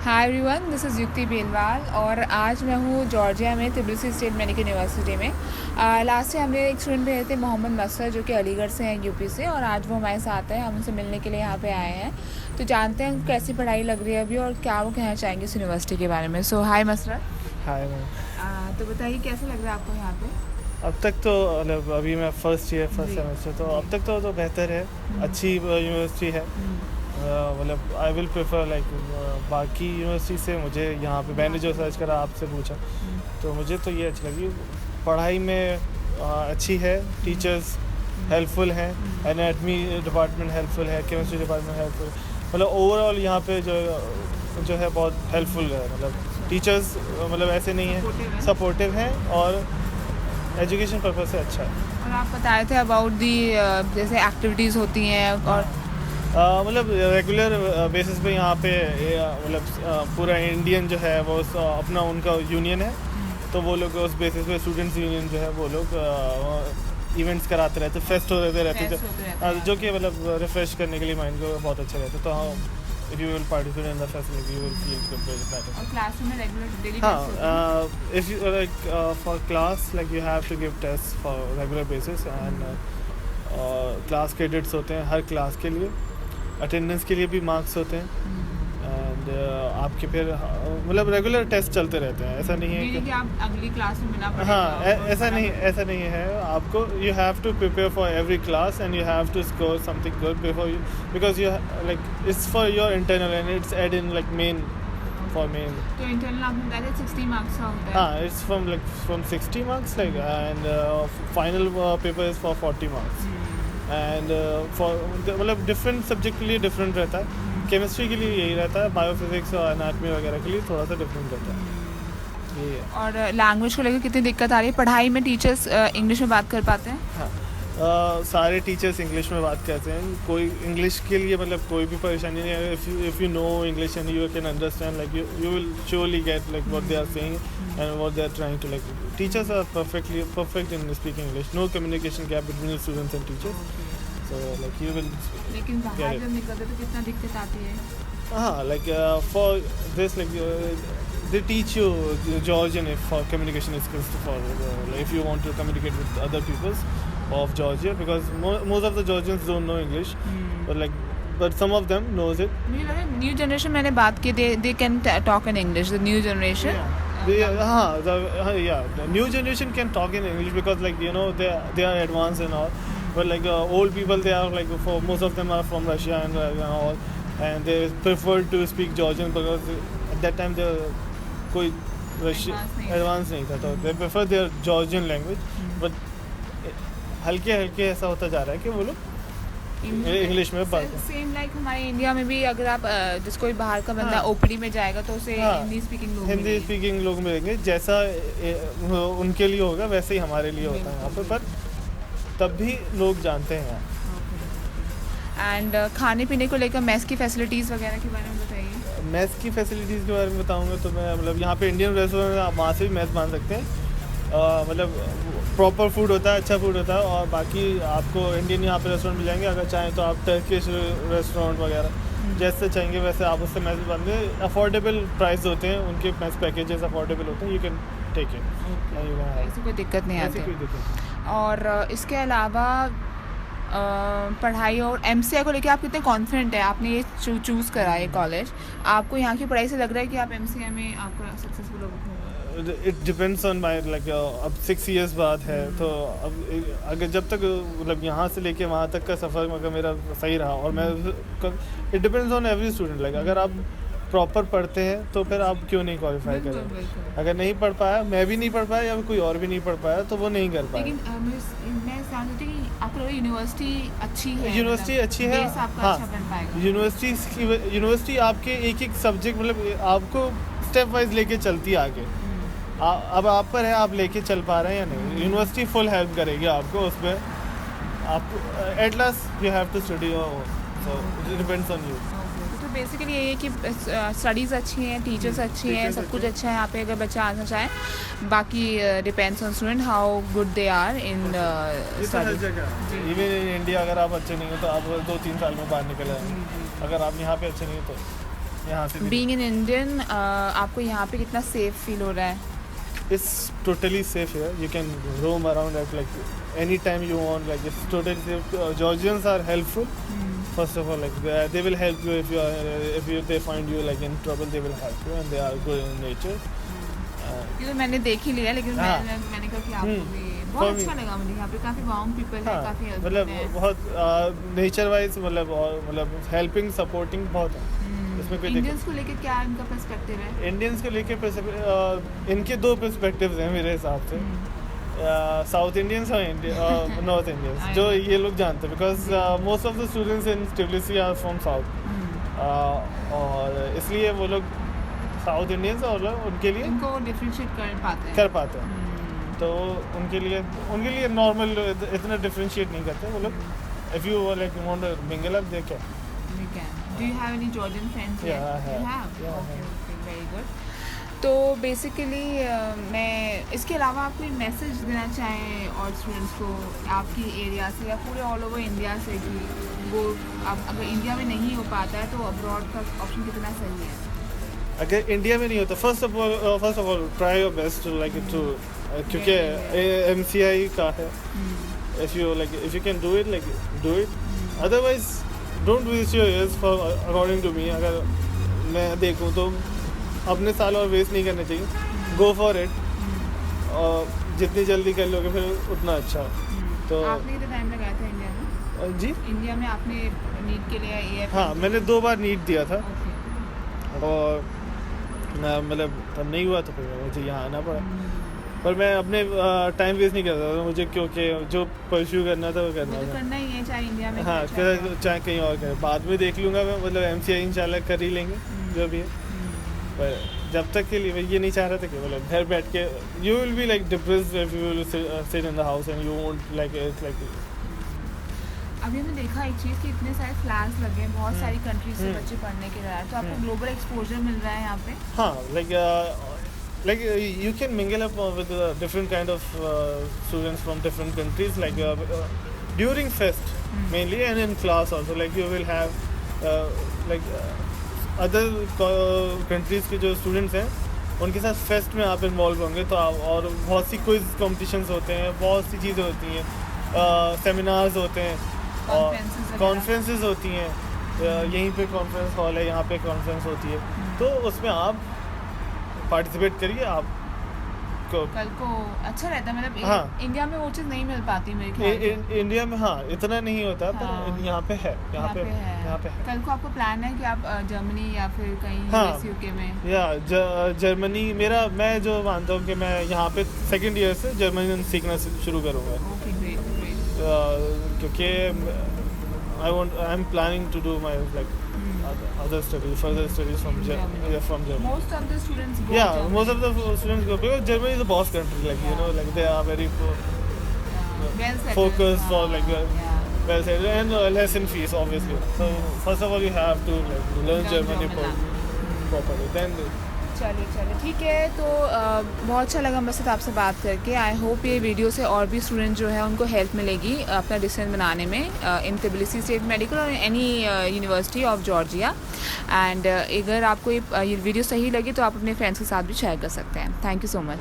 Hi everyone, this is युक्ति बेलवाल और आज मैं हूँ जॉर्जिया में तिब्लिसी स्टेट मेडिकल यूनिवर्सिटी में। लास्ट से हमने एक स्टूडेंट भेजे थे मोहम्मद मसर, जो कि अलीगढ़ से हैं, यूपी से, और आज वो हमारे साथ है। हम उनसे मिलने के लिए यहाँ पे आए हैं, तो जानते हैं कैसी पढ़ाई लग रही है अभी और क्या वो कहना चाहेंगे इस यूनिवर्सिटी के बारे में। So hi Masrat. Hi ma'am. तो बताइए कैसा लग रहा है आपको यहाँ पे? अब तक तो मतलब अभी मैं फर्स्ट जी। सेमेस्टर, तो अब तक तो बेहतर है। अच्छी यूनिवर्सिटी है। मतलब आई विल प्रेफर लाइक बाकी यूनिवर्सिटी से। मुझे यहाँ पे मैंने जो सर्च करा, आपसे पूछा, तो मुझे तो ये अच्छी लगी। पढ़ाई में अच्छी है, टीचर्स हेल्पफुल हैं, एनाटमी डिपार्टमेंट हेल्पफुल है, केमिस्ट्री डिपार्टमेंट हेल्पफुल, मतलब ओवरऑल यहाँ पे जो है बहुत हेल्पफुल है। मतलब टीचर्स मतलब ऐसे नहीं है, सपोर्टिव हैं और एजुकेशन पर्पज से अच्छा है। और आप बताए थे अबाउट दी जैसे एक्टिविटीज़ होती हैं और मतलब रेगुलर बेसिस पे यहाँ पे मतलब पूरा इंडियन जो है वो अपना उनका यूनियन है, तो वो लोग उस बेसिस पे स्टूडेंट्स यूनियन जो है वो लोग इवेंट्स कराते रहते, फेस्ट होते रहते थे, जो कि मतलब रिफ्रेश करने के लिए माइंड को बहुत अच्छा रहता है। तो if you will participate in the festival, you will feel good with that. और क्लासरूम में रेगुलर डेली हाँ, if you like for class, like you have to give tests for regular basis and class credits होते हैं हर class के लिए, attendance के लिए भी मार्क्स होते हैं, एंड आपके फिर मतलब रेगुलर टेस्ट चलते रहते हैं। ऐसा नहीं है कि आप अगली क्लास में बिना पढ़े हाँ, ऐसा नहीं है। आपको you have to prepare for every class and you have to score something good before you, because you like it's for your internal and it's add in like main for main. तो internal आपने बताया 60 marks का होता है। हाँ, it's from 60 marks like, and final paper is for 40 marks, and for मतलब different subject के लिए डिफरेंट रहता है। केमिस्ट्री के लिए यही रहता है, बायोफिजिक्स और एनाटमी वगैरह के लिए थोड़ा सा डिफरेंट रहता है। यही है। और लैंग्वेज को लेकर कितनी दिक्कत आ रही है? पढ़ाई में टीचर्स इंग्लिश में बात कर पाते हैं? हाँ, सारे टीचर्स इंग्लिश में बात करते हैं। कोई इंग्लिश के लिए मतलब कोई भी परेशानी नहीं है। If you know English and you can understand, like you will surely get like what they are saying and what they are trying to, like teachers are perfect in speaking English. No communication gap between students and teachers, so like you will लेकिन बाहर जब निकलते तो कितना दिक्कत आती है? हाँ, like for this like they teach you Georgian if for communication skills for like, if you want to communicate with other peoples of Georgia, because most of the Georgians don't know English, but some of them knows it. मुझे लगा new generation, मैंने बात की, they can talk in English, the new generation. The new generation can talk in English because like you know they are advanced and all, but like old people, they are like, for most of them are from Russia and all, and they prefer to speak Georgian because at that time they कोई advance नहीं था, तो they prefer their Georgian language, but हल्के ऐसा होता जा रहा है कि वो लोग इंग्लिश में बात करते हैं। सेम लाइक हमारे इंडिया में भी अगर आप जिसको कोई बाहर का बंदा ओपीडी में जाएगा तो उसे हिंदी स्पीकिंग लोग मिलेंगे। जैसा उनके लिए होगा वैसे ही हमारे लिए होता है यहाँ पे, पर तब भी लोग जानते हैं यहाँ। एंड खाने पीने को लेकर मेस की फैसिलिटीज़ वगैरह के बारे में बताइए। मेस की फैसिलिटीज़ के बारे में बताऊँगा तो मैं मतलब यहाँ पे इंडियन रेस्टोरेंट, आप वहाँ से भी मेस बांध सकते हैं। मतलब प्रॉपर फूड होता है, अच्छा फूड होता है, और बाकी आपको इंडियन यहाँ पे रेस्टोरेंट मिल जाएंगे। अगर चाहें तो आप टर्किश रेस्टोरेंट वगैरह जैसे चाहेंगे वैसे आप उससे मेस बांधे। अफोर्डेबल प्राइस होते हैं उनके, मेस पैकेजेस अफोर्डेबल होते हैं, यू कैन टेक इट, ऐसी कोई दिक्कत नहीं आती। और इसके अलावा पढ़ाई और एमसीए को लेकर आप कितने कॉन्फिडेंट हैं? आपने ये चूज़ करा है कॉलेज, आपको यहाँ की पढ़ाई से लग रहा है कि आप एमसीए में आपका सक्सेसफुल होगा? It depends on my like, अब 6 years बाद है, तो अब अगर जब तक मतलब यहाँ से लेके वहाँ तक का सफ़र अगर मेरा सही रहा, और मैं it depends on every student. Like अगर आप प्रॉपर पढ़ते हैं तो फिर आप क्यों नहीं क्वालिफाई करें? अगर नहीं पढ़ पाया, मैं भी नहीं पढ़ पाया या कोई और भी नहीं पढ़ पाया, तो वो नहीं कर पाया। लेकिन मैं जानती हूँ कि आपको यूनिवर्सिटी अच्छी है, यूनिवर्सिटी अच्छी है। हाँ, यूनिवर्सिटी आपके एक सब्जेक्ट मतलब आपको स्टेप वाइज लेके चलती है आगे। अब आप पर है, आप लेके चल पा रहे हैं या नहीं। यूनिवर्सिटी फुल हेल्प करेगी आपको उसमें। आप at last you have to study, so it depends on you. तो बेसिकली ये है कि स्टडीज़ अच्छी हैं, टीचर्स अच्छी हैं, सब कुछ अच्छा है यहाँ पे अगर बच्चा आना चाहे। बाकी depends on student how good they are in study. Even in India अगर आप अच्छे नहीं हो तो आप 2-3 साल में बाहर निकल आएंगे। अगर आप यहाँ पे अच्छे नहीं हो तो यहाँ से बीइंग एन इंडियन आपको यहाँ पे कितना सेफ फील हो रहा है? It's totally safe here. You can roam around at like any time you want. Like it's totally safe. Georgians are helpful. First of all, like they will help you if you are they find you like in trouble, they will help you, and they are good in nature. ये तो मैंने देख ही लिया, लेकिन मैंने कहा कि आपको भी बहुत अच्छा लगा मुझे। यहाँ पे काफी वार्म पीपल है, काफी मतलब बहुत नेचर वाइज मतलब हेल्पिंग सपोर्टिंग बहुत है। इसमें कोई इंडियंस को लेके क्या इनका पर्सपेक्टिव है? इंडियंस को लेके इनके दो पर्सपेक्टिव्स हैं मेरे हिसाब से। साउथ इंडियंस और नॉर्थ इंडियंस जो ये लोग जानते हैं, because most of the students in TBC are from south, और इसलिए वो लोग साउथ इंडियंस और उनके लिए इनको डिफरेंशिएट कर पाते हैं। तो उनके लिए नॉर्मल इतना डिफरेंशिएट नहीं करते वो लोग। If you like want to mingle up, they can. Do you have any Georgian friends? Yeah, I have. You have? Yeah, Okay, very good. तो बेसिकली मैं इसके अलावा आप कोई मैसेज देना चाहें और स्टूडेंट्स को आपकी एरिया से या पूरे ऑल ओवर इंडिया से, कि वो आप अगर इंडिया में नहीं हो पाता है तो अब्रॉड का ऑप्शन कितना सही है? अगर इंडिया में नहीं होता, first of all try your best to like to, क्योंकि MCI का है। If you can do it, like do it. Otherwise don't waste your years for according to me. अगर मैं देखूँ तो अपने साल और वेस्ट नहीं करने चाहिए। गो फॉर इट, और जितनी जल्दी कर लोगे फिर उतना अच्छा। तो आपने कितना टाइम लगाया था इंडिया में? जी, इंडिया में आपने नीट के लिए AF? हाँ, मैंने 2 बार नीट दिया था। और मतलब तब नहीं हुआ तो फिर मुझे यहाँ आना पड़ा। पर मैं अपने टाइम वेस्ट नहीं करता था मुझे, क्योंकि जो परस्यू करना था वो करना ही है, चाहे इंडिया में हाँ, चाहे कहीं और करें। बाद में देख लूँगा मैं, मतलब MCI इंशाल्लाह कर ही लेंगे जो भी है। पर जब तक के लिए मैं ये नहीं चाह रहा था कि मतलब घर बैठ के you will be like depressed if you will sit in the house and you won't like it's like. अभी हमने देखा एक चीज़ कि इतने सारे फ्लैग्स लगे हैं बहुत सारी कंट्रीज से बच्चे पढ़ने के लिए, तो आपको ग्लोबल एक्सपोजर मिल रहा है यहाँ पे? हाँ, like you can mingle up with different kind of students from different countries, like during fest mainly, and in class also, like you will have other countries के जो students हैं उनके साथ फेस्ट में आप इन्वॉल्व होंगे तो आप, और बहुत सी क्विज कॉम्पिटिशन्स होते हैं, बहुत सी चीज़ें होती हैं, सेमिनार्स होते हैं, और कॉन्फ्रेंसेस होती हैं। यहीं पे कॉन्फ्रेंस हॉल है, यहाँ पे कॉन्फ्रेंस होती है, तो उसमें आप पार्टिसिपेट करिए। आप कल को अच्छा रहता है, मतलब हाँ, इंडिया में वो चीज़ नहीं मिल पाती मेरे ख्याल से। इंडिया में हाँ इतना नहीं होता, पर यहाँ पे है, यहाँ पे है। कल को आपको प्लान है कि आप जर्मनी या फिर कहीं US UK में? या जर्मनी मैं जो मानता हूँ कि मैं यहाँ पे 2nd ईयर से जर्मनी सीखना शुरू करूँगा। क्योंकि I am planning to do my like further studies from Germany. Most of the students go. Yeah, most of the students go because Germany is a boss country. Like you know, like they are very focused for like well settled and less in fees, obviously. So first of all, you have to like learn Germany properly. Then. चलिए ठीक है। तो बहुत अच्छा लगा मेरे साथ आपसे बात करके। आई होप ये वीडियो से और भी स्टूडेंट जो है उनको हेल्प मिलेगी अपना डिसीजन बनाने में इन TBC स्टेट मेडिकल और any university of Georgia. And अगर आपको ये वीडियो सही लगी तो आप अपने फ्रेंड्स के साथ भी शेयर कर सकते हैं। Thank you so much.